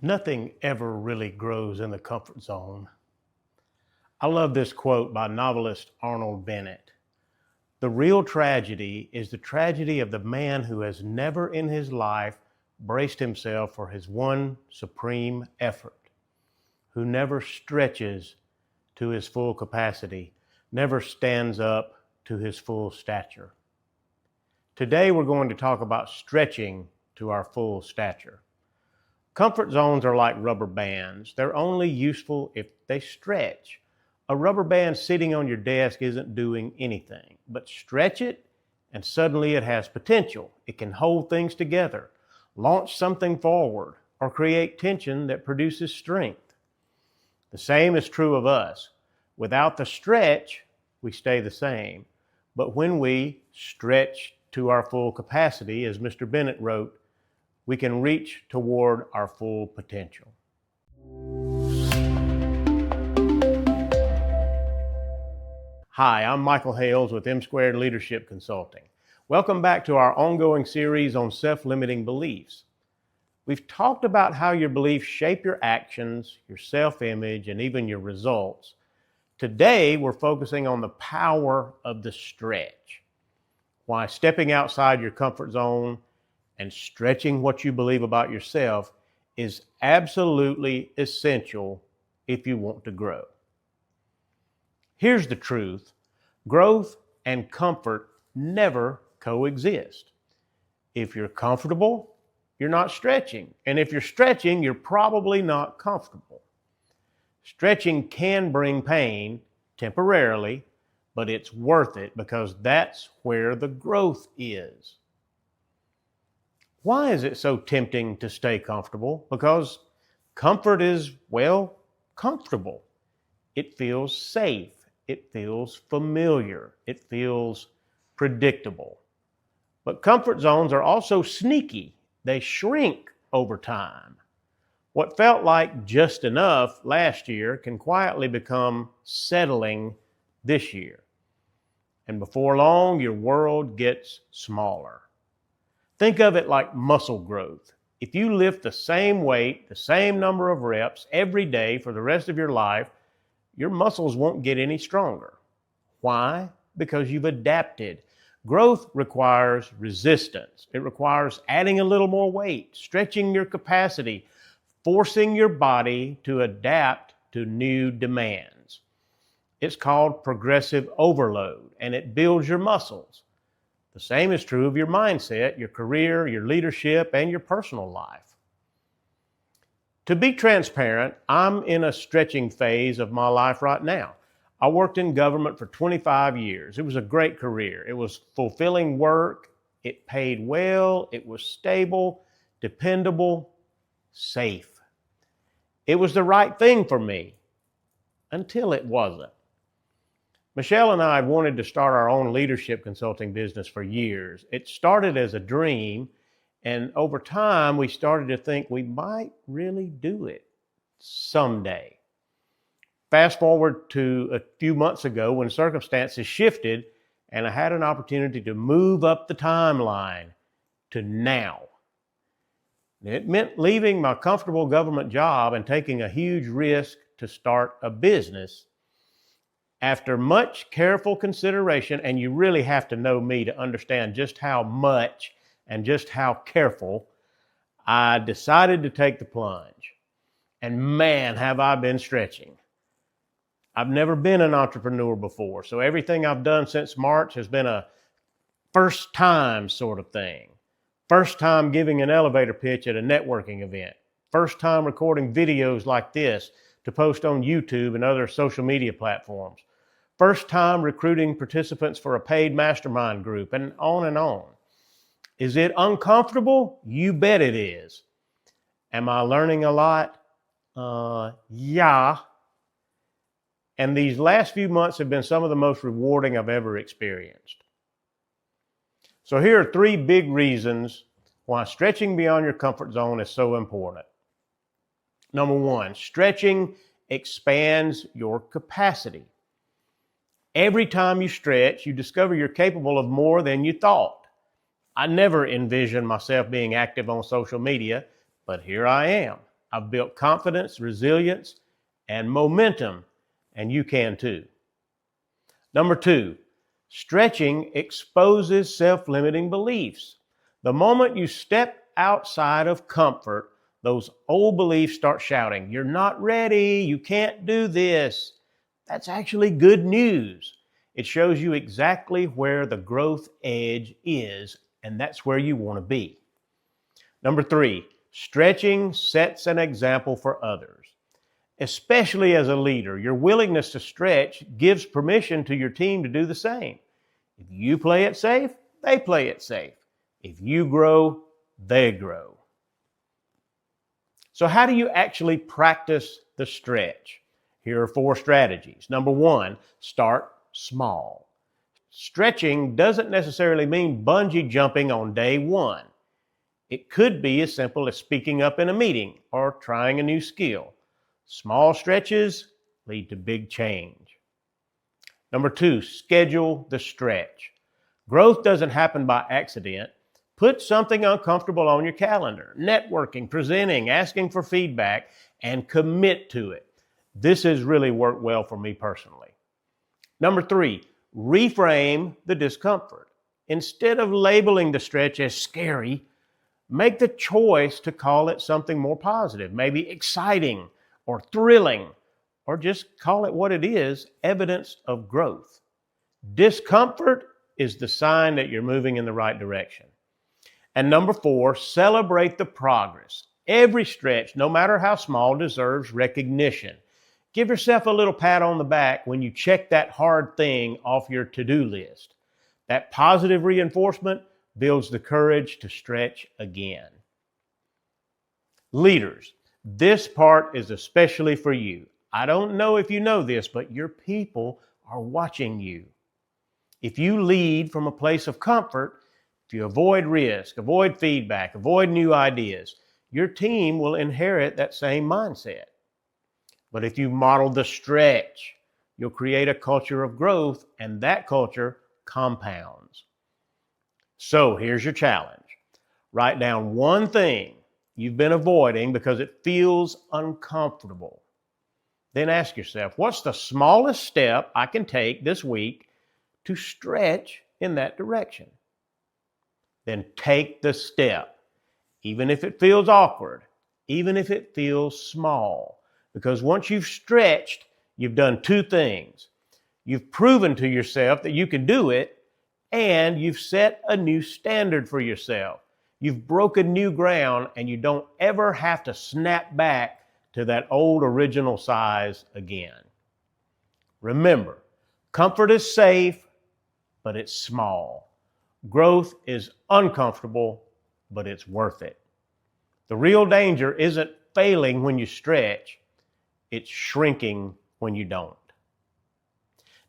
Nothing ever really grows in the comfort zone. I love this quote by novelist Arnold Bennett. The real tragedy is the tragedy of the man who has never in his life braced himself for his one supreme effort, who never stretches to his full capacity, never stands up to his full stature. Today we're going to talk about stretching to our full stature. Comfort zones are like rubber bands. They're only useful if they stretch. A rubber band sitting on your desk isn't doing anything, but stretch it and suddenly it has potential. It can hold things together, launch something forward, or create tension that produces strength. The same is true of us. Without the stretch, we stay the same. But when we stretch to our full capacity, as Mr. Bennett wrote, we can reach toward our full potential. Hi, I'm Michael Hales with M Squared Leadership Consulting. Welcome back to our ongoing series on self-limiting beliefs. We've talked about how your beliefs shape your actions, your self-image, and even your results. Today, we're focusing on the power of the stretch. Why stepping outside your comfort zone and stretching what you believe about yourself is absolutely essential if you want to grow. Here's the truth: growth and comfort never coexist. If you're comfortable, you're not stretching. And if you're stretching, you're probably not comfortable. Stretching can bring pain temporarily, but it's worth it because that's where the growth is. Why is it so tempting to stay comfortable? Because comfort is, comfortable. It feels safe. It feels familiar. It feels predictable. But comfort zones are also sneaky. They shrink over time. What felt like just enough last year can quietly become settling this year. And before long, your world gets smaller. Think of it like muscle growth. If you lift the same weight, the same number of reps every day for the rest of your life, your muscles won't get any stronger. Why? Because you've adapted. Growth requires resistance. It requires adding a little more weight, stretching your capacity, forcing your body to adapt to new demands. It's called progressive overload, and it builds your muscles. The same is true of your mindset, your career, your leadership, and your personal life. To be transparent, I'm in a stretching phase of my life right now. I worked in government for 25 years. It was a great career. It was fulfilling work. It paid well. It was stable, dependable, safe. It was the right thing for me until it wasn't. Michelle and I had wanted to start our own leadership consulting business for years. It started as a dream, and over time, we started to think we might really do it someday. Fast forward to a few months ago when circumstances shifted, and I had an opportunity to move up the timeline to now. It meant leaving my comfortable government job and taking a huge risk to start a business. After much careful consideration, and you really have to know me to understand just how much and just how careful, I decided to take the plunge. And man, have I been stretching. I've never been an entrepreneur before, so everything I've done since March has been a first time sort of thing. First time giving an elevator pitch at a networking event. First time recording videos like this to post on YouTube and other social media platforms. First time recruiting participants for a paid mastermind group, and on and on. Is it uncomfortable? You bet it is. Am I learning a lot? Yeah. And these last few months have been some of the most rewarding I've ever experienced. So here are 3 big reasons why stretching beyond your comfort zone is so important. Number 1, stretching expands your capacity. Every time you stretch, you discover you're capable of more than you thought. I never envisioned myself being active on social media, but here I am. I've built confidence, resilience, and momentum, and you can too. Number 2, stretching exposes self-limiting beliefs. The moment you step outside of comfort, those old beliefs start shouting, "You're not ready, you can't do this." That's actually good news. It shows you exactly where the growth edge is, and that's where you want to be. Number 3, stretching sets an example for others. Especially as a leader, your willingness to stretch gives permission to your team to do the same. If you play it safe, they play it safe. If you grow, they grow. So how do you actually practice the stretch? Here are 4 strategies. Number 1, start small. Stretching doesn't necessarily mean bungee jumping on day 1. It could be as simple as speaking up in a meeting or trying a new skill. Small stretches lead to big change. Number 2, schedule the stretch. Growth doesn't happen by accident. Put something uncomfortable on your calendar. Networking, presenting, asking for feedback, and commit to it. This has really worked well for me personally. Number 3, reframe the discomfort. Instead of labeling the stretch as scary, make the choice to call it something more positive, maybe exciting or thrilling, or just call it what it is, evidence of growth. Discomfort is the sign that you're moving in the right direction. And number 4, celebrate the progress. Every stretch, no matter how small, deserves recognition. Give yourself a little pat on the back when you check that hard thing off your to-do list. That positive reinforcement builds the courage to stretch again. Leaders, this part is especially for you. I don't know if you know this, but your people are watching you. If you lead from a place of comfort, if you avoid risk, avoid feedback, avoid new ideas, your team will inherit that same mindset. But if you model the stretch, you'll create a culture of growth, and that culture compounds. So here's your challenge. Write down one thing you've been avoiding because it feels uncomfortable. Then ask yourself, what's the smallest step I can take this week to stretch in that direction? Then take the step, even if it feels awkward, even if it feels small. Because once you've stretched, you've done 2 things. You've proven to yourself that you can do it, and you've set a new standard for yourself. You've broken new ground, and you don't ever have to snap back to that old original size again. Remember, comfort is safe, but it's small. Growth is uncomfortable, but it's worth it. The real danger isn't failing when you stretch, it's shrinking when you don't.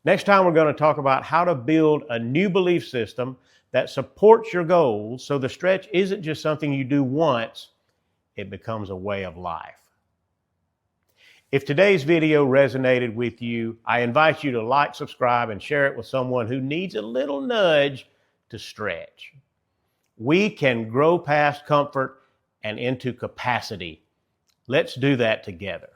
Next time, we're going to talk about how to build a new belief system that supports your goals so the stretch isn't just something you do once, it becomes a way of life. If today's video resonated with you, I invite you to like, subscribe, and share it with someone who needs a little nudge to stretch. We can grow past comfort and into capacity. Let's do that together.